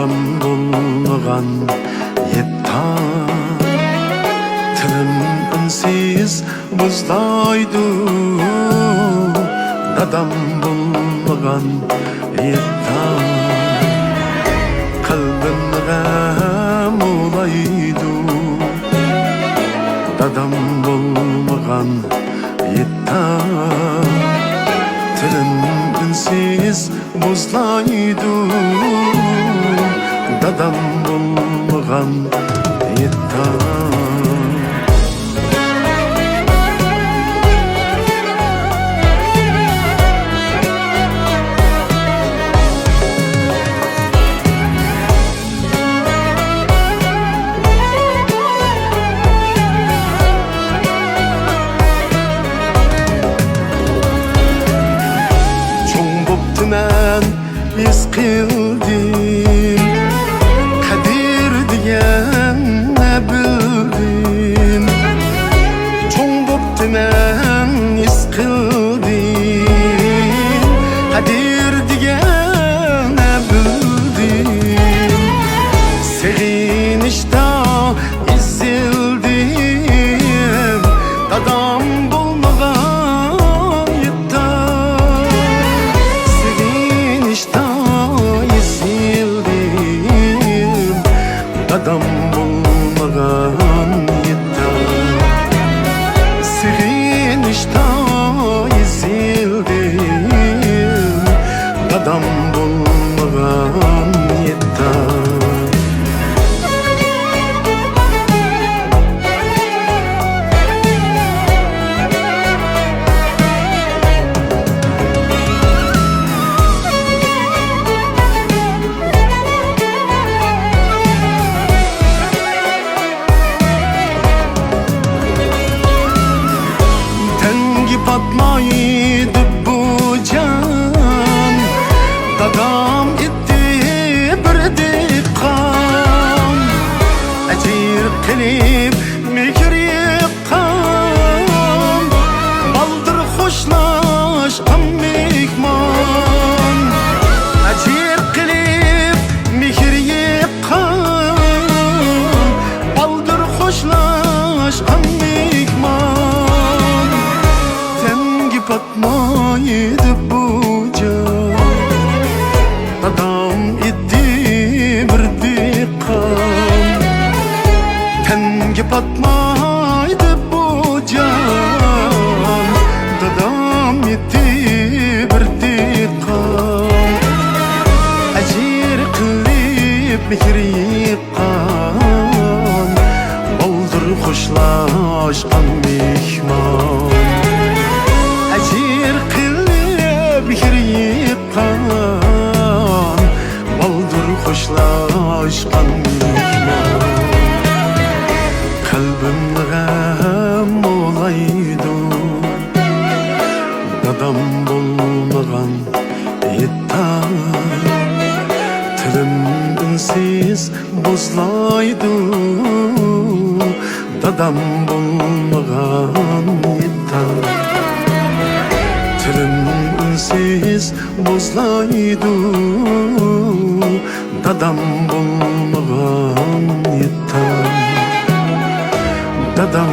dadam bulmagan yettan. Tilim unsiz buzlaydı, dadam bulmagan yettan. Kalbim gam olaydı, dadam bulmagan yettan. Tilim unsiz buzlaydı, dadam bulmagan yettan. Men his qildim, qadir degan ne bildim. Cho'ng bo'pti men his qildim, qadir degan ne bildim. Sevinishda ezildim, dadam bo'lmagan yettan. Dadam bulmagan yettan. Sevinishda ezildim, dadam bulmagan yettan. Batmaydı bu can, dadam etti bir diqqan. Acir qilib mekir yiqqan, baldır xo'shlashgan mehmon. Acir qilib mekir yiqqan, baldır xo'shlashgan mehmon. Batmaydı bu can, dadam etti bir diqqan. Tengi batmaydı bu can, dadam etti bir diqqan. Acir qilib mehir yiqqan, baldır xo'shlashgan mehmon. Acir qilib mehir yiqqan, baldır xo'shlashgan mehmon. Qalbim gam olaydı, dadam bulmagan yettan. Tilim unsiz buzlaydı, dadam bulmagan yettan. Tilim unsiz buzlaydı, dadam bulmagan yettan. Dadam